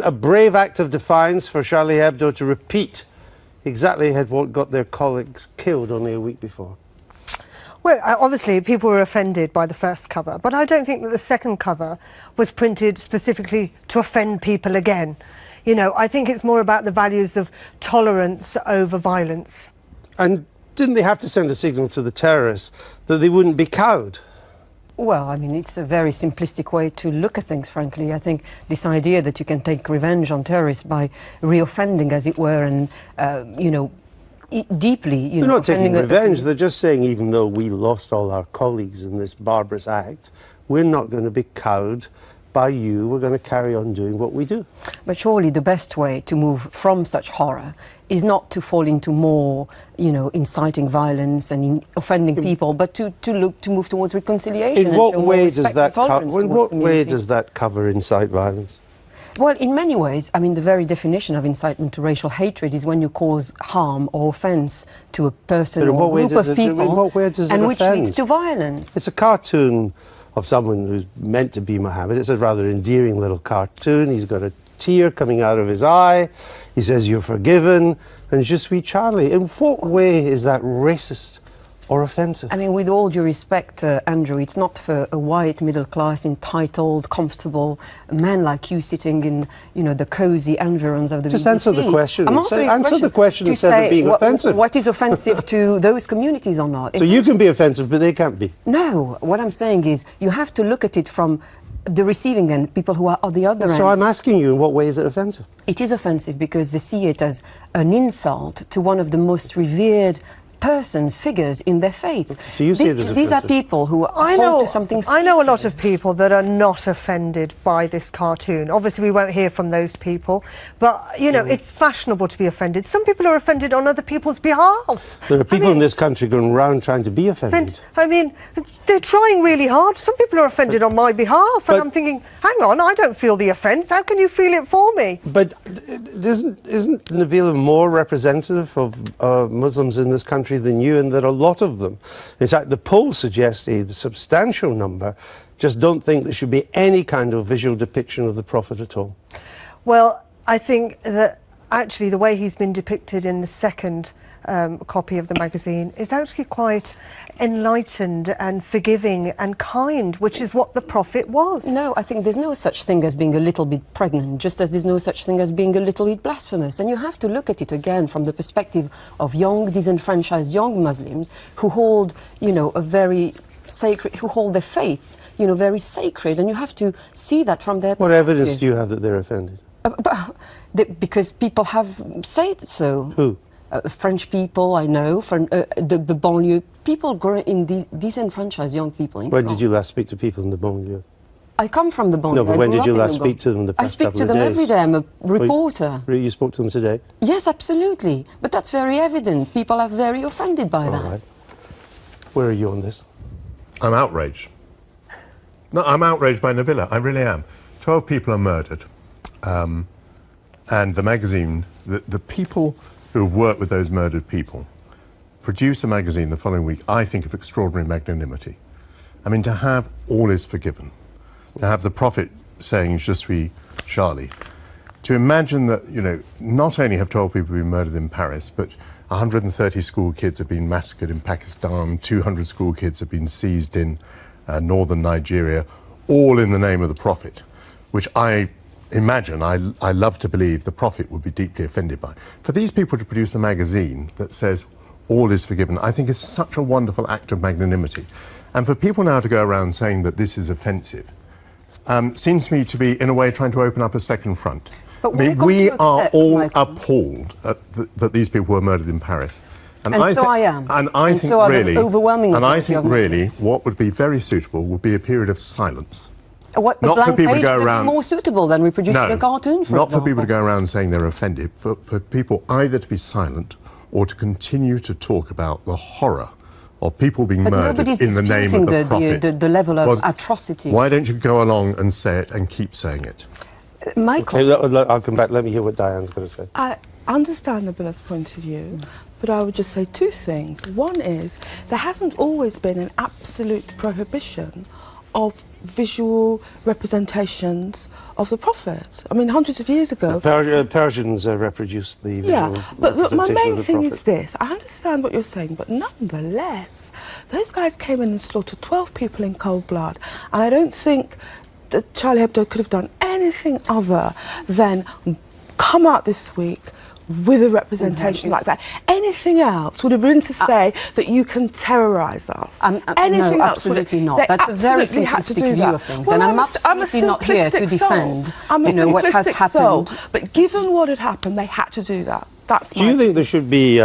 a brave act of defiance for Charlie Hebdo to repeat exactly what got their colleagues killed only a week before. Well, obviously, people were offended by the first cover, but I don't think that the second cover was printed specifically to offend people again. You know, I think it's more about the values of tolerance over violence. And didn't they have to send a signal to the terrorists that they wouldn't be cowed? Well, I mean, it's a very simplistic way to look at things, frankly. I think this idea that you can take revenge on terrorists by reoffending, as it were, and, you know, deeply, They're not taking revenge. They're just saying, even though we lost all our colleagues in this barbarous act, we're not going to be cowed by you. We're going to carry on doing what we do. But surely the best way to move from such horror is not to fall into more, you know, inciting violence and offending people, but to move towards reconciliation. In what way does that cover incite violence? Well, in many ways, I mean, the very definition of incitement to racial hatred is when you cause harm or offence to a person or group of people, and which leads to violence. It's a cartoon of someone who's meant to be Mohammed. It's a rather endearing little cartoon. He's got a tear coming out of his eye. He says, "You're forgiven," and "Je suis Charlie." In what way is that racist or offensive? I mean, with all due respect, Andrew, it's not for a white, middle-class, entitled, comfortable man like you sitting in, you know, the cosy environs of the BBC. Just answer the question. Answer the question instead of being offensive. What is offensive to those communities or not? So you can be offensive, but they can't be. No. What I'm saying is you have to look at it from the receiving end, people who are on the other end. So I'm asking you, in what way is it offensive? It is offensive because they see it as an insult to one of the most revered figures in their faith. So you see it as these are people who hold to something sacred. I know a lot of people that are not offended by this cartoon. Obviously, we won't hear from those people, but, you know, it's fashionable to be offended. Some people are offended on other people's behalf. There are people in this country going around trying to be offended. I mean, they're trying really hard. Some people are offended on my behalf, and I'm thinking, hang on, I don't feel the offence. How can you feel it for me? But isn't Nabila more representative of Muslims in this country than you, and that a lot of them, in fact the polls suggest a substantial number, just don't think there should be any kind of visual depiction of the Prophet at all? Well, I think that actually the way he's been depicted in the second copy of the magazine is actually quite enlightened and forgiving and kind, which is what the Prophet was. No, I think there's no such thing as being a little bit pregnant, just as there's no such thing as being a little bit blasphemous. And you have to look at it again from the perspective of young, disenfranchised young Muslims who hold, you know, a very sacred, who hold their faith, you know, very sacred, and you have to see that from their perspective. What evidence do you have that they're offended? Because people have said so. Who? French people, I know, from the banlieue, people grow in disenfranchised young people. When did you last speak to people in the banlieue? I come from the banlieue. No, but when did you last speak to them in the past couple of days? I speak to them every day. I'm a reporter. You spoke to them today? Yes, absolutely. But that's very evident. People are very offended by that. Right. Where are you on this? I'm outraged. No, I'm outraged by Nabila. I really am. 12 people are murdered. And the magazine, the people who have worked with those murdered people produce a magazine the following week, I think, of extraordinary magnanimity. I mean, to have all is forgiven, to have the Prophet saying, "Je suis Charlie," to imagine that, you know, not only have 12 people been murdered in Paris, but 130 school kids have been massacred in Pakistan, 200 school kids have been seized in northern Nigeria, all in the name of the Prophet, which I imagine, I love to believe the Prophet would be deeply offended by. For these people to produce a magazine that says all is forgiven, I think is such a wonderful act of magnanimity. And for people now to go around saying that this is offensive, seems to me to be, in a way, trying to open up a second front. But I mean, we are all appalled at that these people were murdered in Paris. And so I am. And I think so really, overwhelming and I think really, what would be very suitable would be a period of silence. What, not for people to go around. More suitable than reproducing a cartoon, for not example. for people to go around saying they're offended. For people either to be silent or to continue to talk about the horror of people being murdered in the name of the Prophet. The level of atrocity. Why don't you go along and say it and keep saying it? Michael. Okay, I'll come back. Let me hear what Diane's going to say. I understand Nabila's point of view, but I would just say two things. One is, there hasn't always been an absolute prohibition of visual representations of the Prophet. I mean, hundreds of years ago. Persians reproduced the visual but my representation main of the thing Prophet. is this. I understand what you're saying, but nonetheless, those guys came in and slaughtered 12 people in cold blood, and I don't think that Charlie Hebdo could have done anything other than come out this week with a representation like that. Anything else would have been to say that you can terrorise us. Anything no, else absolutely would have, not. That's a very absolutely had to simplistic do view that. of things, Well, and I'm a absolutely not here to simplistic defend, soul. I'm a what has simplistic happened. soul. But given what had happened, they had to do that. That's Do you think there should be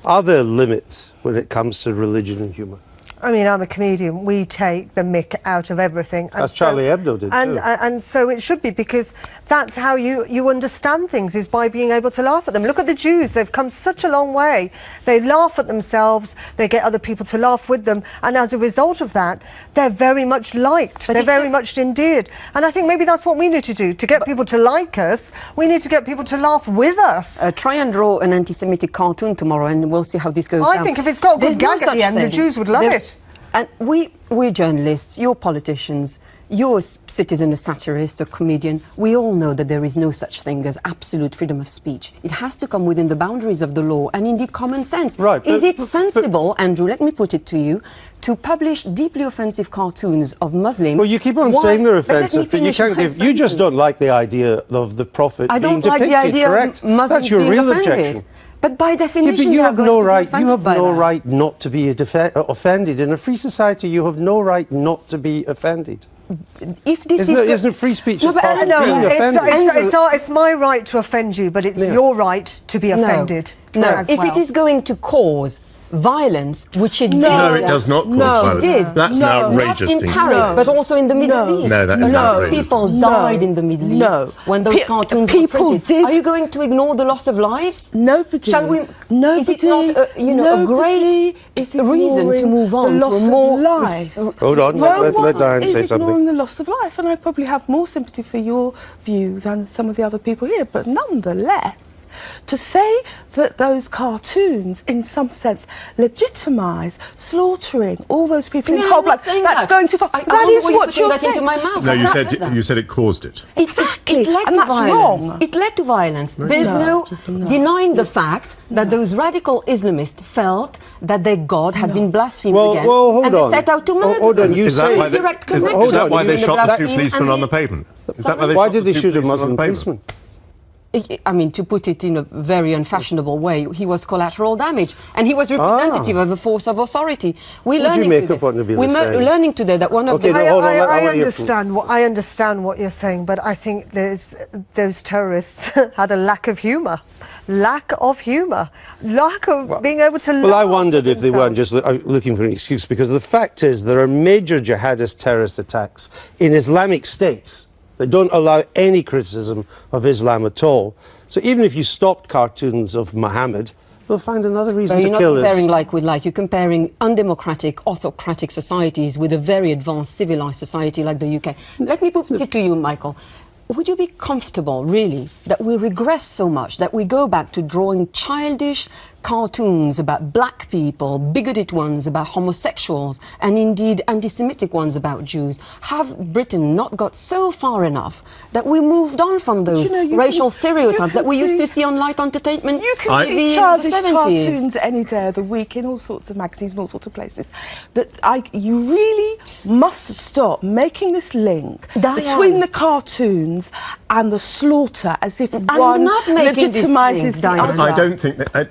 other limits when it comes to religion and humour? I mean, I'm a comedian. We take the mick out of everything. As Charlie Hebdo did too. And so it should be, because that's how you understand things, is by being able to laugh at them. Look at the Jews. They've come such a long way. They laugh at themselves. They get other people to laugh with them. And as a result of that, they're very much liked. They're very much endeared. And I think maybe that's what we need to do. To get people to like us, we need to get people to laugh with us. Try and draw an anti-Semitic cartoon tomorrow, and we'll see how this goes down. I think if it's got a good There's gag at the end, the Jews would love it. And we're journalists, you're politicians, you're a citizen, a satirist, a comedian. We all know that there is no such thing as absolute freedom of speech. It has to come within the boundaries of the law and indeed common sense. Right, is it sensible, Andrew, let me put it to you, to publish deeply offensive cartoons of Muslims? Well, you keep on saying they're offensive, but you can't give. You just don't like the idea of the Prophet I being don't like depicted, the idea correct? of Muslims That's your being real offended. objection. But by definition, you have no right. You have no right not to be offended in a free society. You have no right not to be offended. If this isn't free speech No, as but part of No, being offended? it's my right to offend you, but it's your right to be offended. No, as if well. it is going to cause violence, which it did. No, it does not cause violence. It did. That's an outrageous Not in thing. Paris, but also in the Middle East. No, that is a lot of outrageous. people died in the Middle East when those cartoons were printed. Are you going to ignore the loss of lives? Nobody. Shall we? Nobody. Is it not a great reason to move on to a more life? Hold on, let Diane say is something. ignoring the loss of life, and I probably have more sympathy for your view than some of the other people here. But nonetheless, to say that those cartoons, in some sense, legitimise slaughtering all those people in cold blood, that's going too far. That is what you're saying. Into my mouth. No, you said it caused it. Exactly, It led and to that's violence. wrong. It led to violence. There's no denying the fact that those radical Islamists felt that their God had been blasphemed against, hold and on. they set out to murder Hold on, them. you Is that say- why they, direct is connection that why they between the shot the two blasphemy policemen and on the pavement? Is that why they Why shot did the they two shoot a policemen on Muslim the pavement? policeman? I mean, to put it in a very unfashionable way, he was collateral damage, and he was representative of a force of authority. We're What do you learning make today. of what Nabila's We're saying? learning today that one of Okay, the no, hold on, I want you to- understand what you're saying, but I think those terrorists had a lack of humour. Lack of being able to. Well, I laugh wondered at if they weren't themselves. just looking for an excuse, because the fact is there are major jihadist terrorist attacks in Islamic states that don't allow any criticism of Islam at all. So even if you stopped cartoons of Muhammad, they'll find another reason to You're kill not us. comparing like with like. You're comparing undemocratic, autocratic societies with a very advanced, civilized society like the UK. Let me put it to you, Michael. Would you be comfortable, really, that we regress so much, that we go back to drawing childish cartoons about black people, bigoted ones about homosexuals, and indeed anti-Semitic ones about Jews? Have Britain not got so far enough that we moved on from those racial stereotypes that we used to see on light entertainment You can TV see in childish the 70s? cartoons any day of the week in all sorts of magazines and all sorts of places. You really must stop making this link between the cartoons and the slaughter, as if one not making this link, legitimises the Diana. other.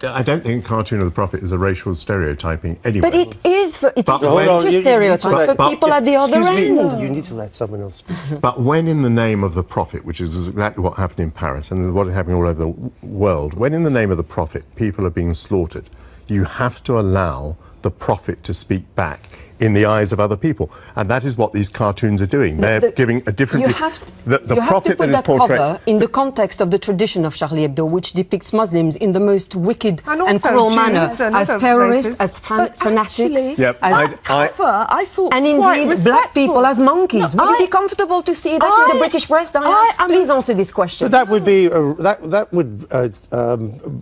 I don't think Cartoon of the Prophet is a racial stereotyping anyway. But it is a Hold on, you- stereotype for people at the other Excuse end. me, you need to let someone else speak. But when in the name of the Prophet, which is exactly what happened in Paris and what is happening all over the world, when in the name of the Prophet people are being slaughtered, you have to allow the Prophet to speak back in the eyes of other people. And that is what these cartoons are doing. They're giving a different... You have to, the you have Prophet to put that is that portrayed... cover in the context of the tradition of Charlie Hebdo, which depicts Muslims in the most wicked And and also cruel Jews manner, and as other terrorists, races. as But fanatics, actually, Yep, as cover, I thought, and quite indeed black respectful. people as monkeys. No, Would you be comfortable to see that in the British press, Diana? I am- Please answer this question. But that would be that would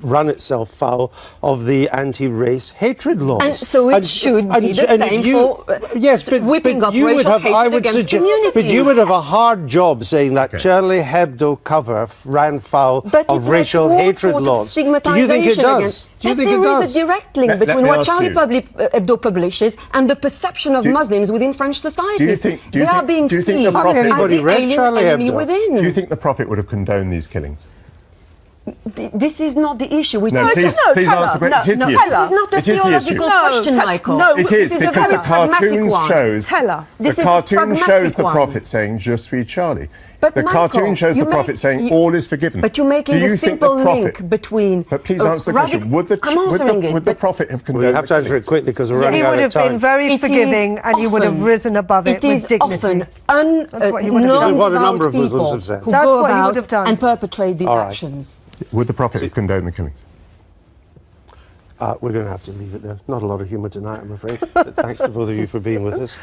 run itself foul of the anti-race hatred laws. And so it should be the and same if you Yes, but whipping up you would racial have, I hatred would against suggest, communities. but you would have a hard job saying that Okay. Charlie Hebdo cover ran foul But of it racial led to all hatred sort of laws. Do you think it stigmatisation does? against- Do you think it There does? is a direct link Let between me what ask Charlie you. Hebdo publishes and the perception of Muslims within French society. Do you think- they are being do you think seen the Prophet- as Anybody the read alien Charlie enemy Hebdo? within. Do you think the Prophet would have condoned these killings? This is not the issue. We No, talk- please, no, please tell answer. us. But it is No, the tell issue. us. This is not a It is the theological issue. question, No, Michael. no, It is This because a very the pragmatic cartoon one. shows. Tell us. This The is a cartoon pragmatic shows the one. Prophet saying "Je suis Charlie." But the Michael, cartoon shows you the Prophet make- saying you- all is forgiven. But you're making Do a you think the simple Prophet- link between. But please answer the question: Would the I'm answering it, would the but Prophet have condoned? Well, you have to the answer it killings? quickly because we're He running out would of have time. been very It is forgiving and he would have often- risen above it It with is dignity. often That's what he would have done. This is what a number of non-devout Muslims people have said. who That's go what he would about have done. and perpetrate these All right. actions. Would the Prophet have condoned the killings? We're going to have to leave it there. Not a lot of humour tonight, I'm afraid. But thanks to both of you for being with us.